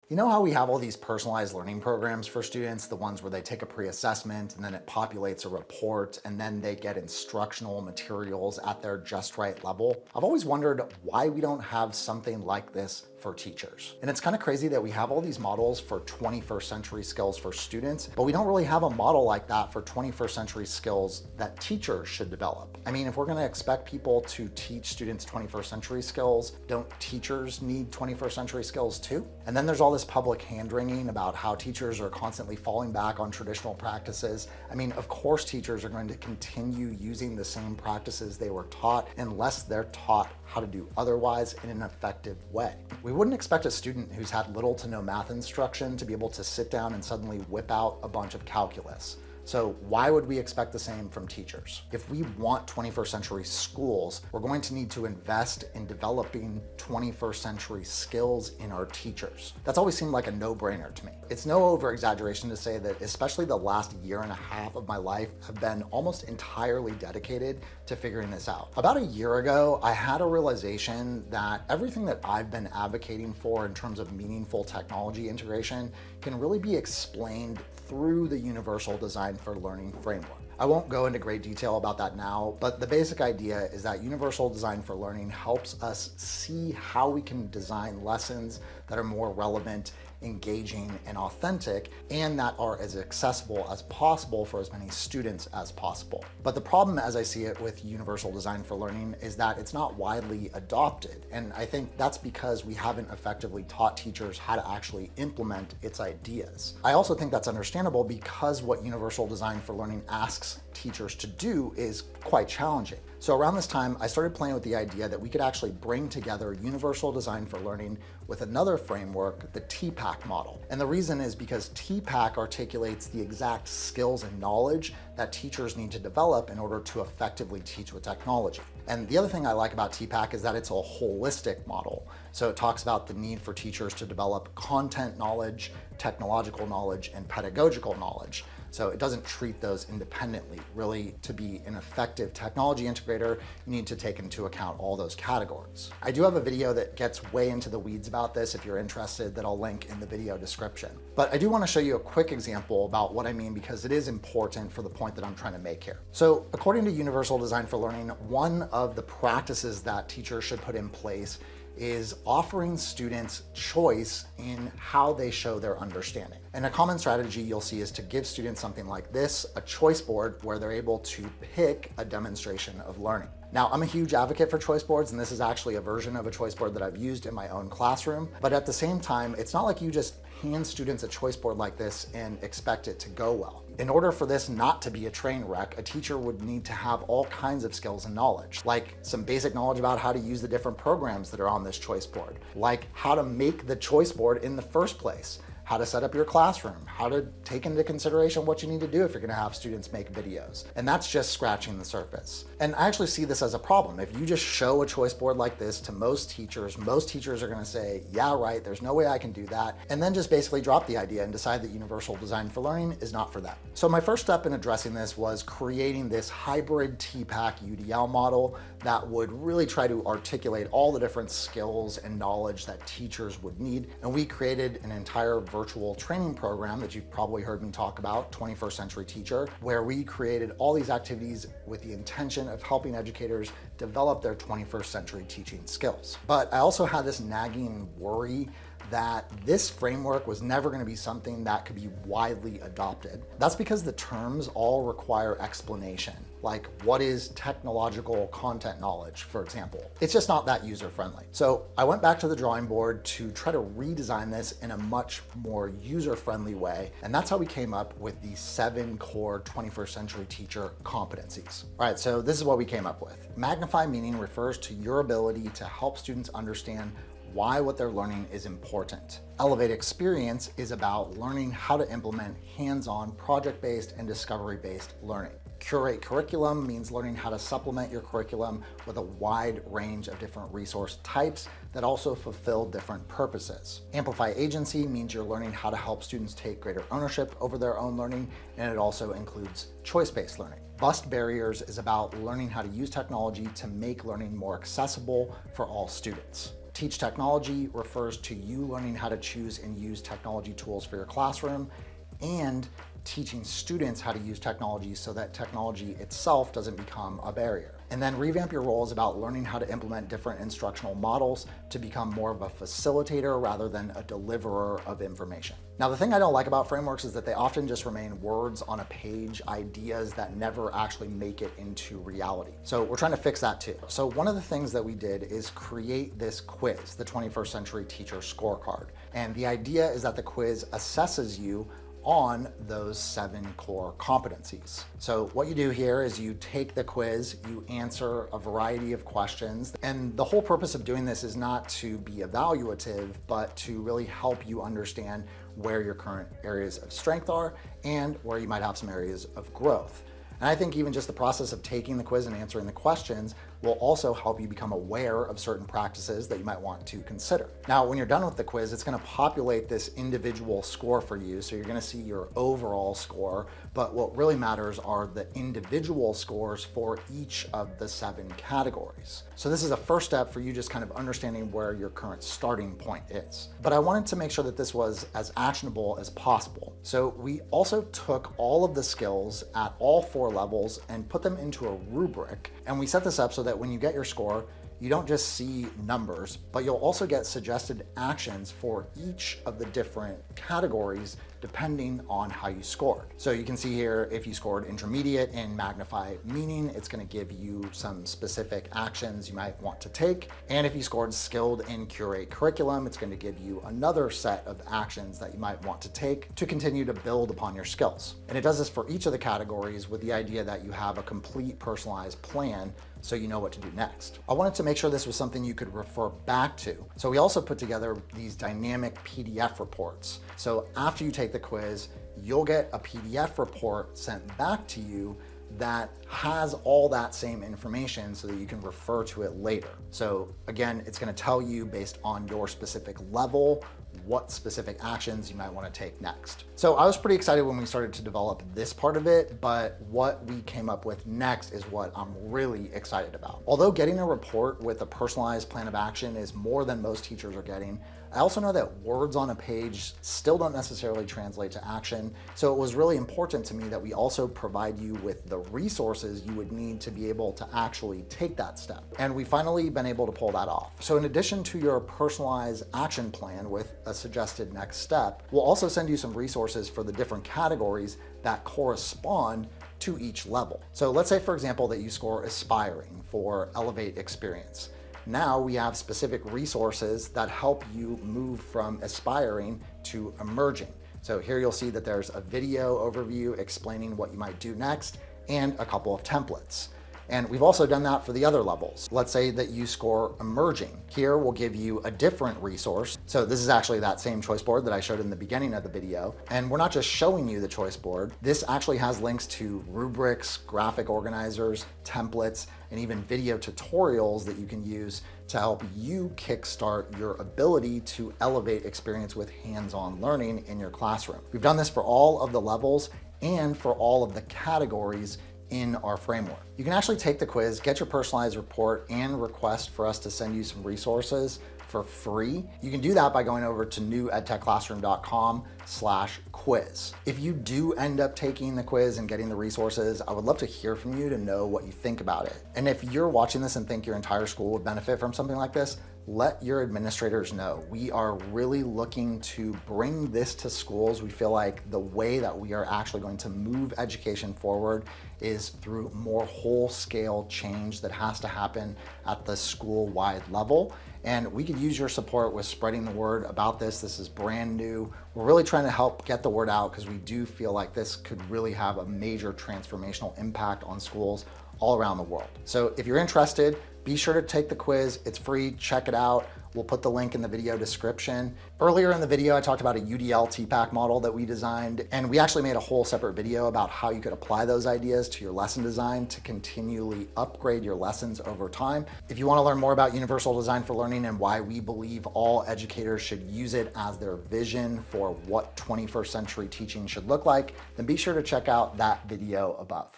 You know how we have all these personalized learning programs for students, the ones where they take a pre-assessment and then it populates a report and then they get instructional materials at their just right level? I've always wondered why we don't have something like this for teachers. And it's kind of crazy that we have all these models for 21st century skills for students, but we don't really have a model like that for 21st century skills that teachers should develop. I mean, if we're gonna expect people to teach students 21st century skills, don't teachers need 21st century skills too? And then there's all this public hand-wringing about how teachers are constantly falling back on traditional practices. I mean, of course teachers are going to continue using the same practices they were taught unless they're taught how to do otherwise in an effective way. We wouldn't expect a student who's had little to no math instruction to be able to sit down and suddenly whip out a bunch of calculus. So why would we expect the same from teachers? If we want 21st century schools, we're going to need to invest in developing 21st century skills in our teachers. That's always seemed like a no-brainer to me. It's no over-exaggeration to say that especially the last year and a half of my life have been almost entirely dedicated to figuring this out. About a year ago, I had a realization that everything that I've been advocating for in terms of meaningful technology integration can really be explained through the Universal Design for Learning framework. I won't go into great detail about that now, but the basic idea is that Universal Design for Learning helps us see how we can design lessons that are more relevant, engaging, and authentic, and that are as accessible as possible for as many students as possible. But the problem, as I see it with Universal Design for Learning, is that it's not widely adopted. And I think that's because we haven't effectively taught teachers how to actually implement its ideas. I also think that's understandable because what Universal Design for Learning asks teachers to do is quite challenging. So around this time, I started playing with the idea that we could actually bring together Universal Design for Learning with another framework, the TPACK model. And the reason is because TPACK articulates the exact skills and knowledge that teachers need to develop in order to effectively teach with technology. And the other thing I like about TPACK is that it's a holistic model. So it talks about the need for teachers to develop content knowledge, technological knowledge, and pedagogical knowledge. So it doesn't treat those independently. Really, to be an effective technology integrator, you need to take into account all those categories. I do have a video that gets way into the weeds about this if you're interested, that I'll link in the video description. But I do want to show you a quick example about what I mean because it is important for the point that I'm trying to make here. So according to Universal Design for Learning, one of the practices that teachers should put in place is offering students choice in how they show their understanding. And a common strategy you'll see is to give students something like this, a choice board where they're able to pick a demonstration of learning. Now, I'm a huge advocate for choice boards, and this is actually a version of a choice board that I've used in my own classroom. But at the same time, it's not like you just hand students a choice board like this and expect it to go well. In order for this not to be a train wreck, a teacher would need to have all kinds of skills and knowledge, like some basic knowledge about how to use the different programs that are on this choice board, like how to make the choice board in the first place, how to set up your classroom, how to take into consideration what you need to do if you're gonna have students make videos. And that's just scratching the surface. And I actually see this as a problem. If you just show a choice board like this to most teachers are gonna say, yeah, right, there's no way I can do that, and then just basically drop the idea and decide that Universal Design for Learning is not for them. So my first step in addressing this was creating this hybrid TPACK UDL model that would really try to articulate all the different skills and knowledge that teachers would need. And we created an entire virtual training program that you've probably heard me talk about, 21st Century Teacher, where we created all these activities with the intention of helping educators develop their 21st century teaching skills. But I also had this nagging worry that this framework was never going to be something that could be widely adopted. That's because the terms all require explanation, like what is technological content knowledge, for example. It's just not that user-friendly. So I went back to the drawing board to try to redesign this in a much more user-friendly way, and that's how we came up with the 7 core 21st century teacher competencies. All right, so this is what we came up with. Magnify meaning refers to your ability to help students understand why what they're learning is important. Elevate experience is about learning how to implement hands-on, project-based, and discovery-based learning. Curate curriculum means learning how to supplement your curriculum with a wide range of different resource types that also fulfill different purposes. Amplify agency means you're learning how to help students take greater ownership over their own learning, and it also includes choice-based learning. Bust barriers is about learning how to use technology to make learning more accessible for all students. Teach technology refers to you learning how to choose and use technology tools for your classroom, and teaching students how to use technology so that technology itself doesn't become a barrier. And then revamp your role is about learning how to implement different instructional models to become more of a facilitator rather than a deliverer of information. Now, the thing I don't like about frameworks is that they often just remain words on a page, ideas that never actually make it into reality. So we're trying to fix that too. So one of the things that we did is create this quiz, the 21st Century Teacher Scorecard. And the idea is that the quiz assesses you on those 7 core competencies. So what you do here is you take the quiz, you answer a variety of questions, and the whole purpose of doing this is not to be evaluative, but to really help you understand where your current areas of strength are and where you might have some areas of growth. And I think even just the process of taking the quiz and answering the questions will also help you become aware of certain practices that you might want to consider. Now, when you're done with the quiz, it's going to populate this individual score for you. So you're going to see your overall score, but what really matters are the individual scores for each of the 7 categories. So this is a first step for you just kind of understanding where your current starting point is. But I wanted to make sure that this was as actionable as possible. So we also took all of the skills at all 4 levels and put them into a rubric. And we set this up so that when you get your score, you don't just see numbers, but you'll also get suggested actions for each of the different categories depending on how you scored. So you can see here, if you scored intermediate in magnify meaning, it's going to give you some specific actions you might want to take. And if you scored skilled in curate curriculum, it's going to give you another set of actions that you might want to take to continue to build upon your skills. And it does this for each of the categories with the idea that you have a complete personalized plan so you know what to do next. I wanted to make sure this was something you could refer back to. So we also put together these dynamic PDF reports. So after you take the quiz, you'll get a PDF report sent back to you that has all that same information so that you can refer to it later. So again, it's going to tell you based on your specific level what specific actions you might want to take next. So I was pretty excited when we started to develop this part of it, but what we came up with next is what I'm really excited about. Although getting a report with a personalized plan of action is more than most teachers are getting, I also know that words on a page still don't necessarily translate to action. So it was really important to me that we also provide you with the resources you would need to be able to actually take that step. And we've finally been able to pull that off. So in addition to your personalized action plan with a suggested next step, we'll also send you some resources for the different categories that correspond to each level. So let's say, for example, that you score aspiring for elevate experience. Now we have specific resources that help you move from aspiring to emerging. So here you'll see that there's a video overview explaining what you might do next and a couple of templates. And we've also done that for the other levels. Let's say that you score emerging. Here we'll give you a different resource. So this is actually that same choice board that I showed in the beginning of the video. And we're not just showing you the choice board. This actually has links to rubrics, graphic organizers, templates, and even video tutorials that you can use to help you kickstart your ability to elevate experience with hands-on learning in your classroom. We've done this for all of the levels and for all of the categories in our framework. You can actually take the quiz, get your personalized report, and request for us to send you some resources for free. You can do that by going over to newedtechclassroom.com/quiz. If you do end up taking the quiz and getting the resources, I would love to hear from you to know what you think about it. And if you're watching this and think your entire school would benefit from something like this, let your administrators know. We are really looking to bring this to schools. We feel like the way that we are actually going to move education forward is through more whole-scale change that has to happen at the school-wide level. And we could use your support with spreading the word about this. This is brand new. We're really trying to help get the word out because we do feel like this could really have a major transformational impact on schools all around the world. So if you're interested, be sure to take the quiz. It's free, check it out. We'll put the link in the video description. Earlier in the video, I talked about a UDL TPAC model that we designed, and we actually made a whole separate video about how you could apply those ideas to your lesson design to continually upgrade your lessons over time. If you want to learn more about universal design for learning and why we believe all educators should use it as their vision for what 21st century teaching should look like, then be sure to check out that video above.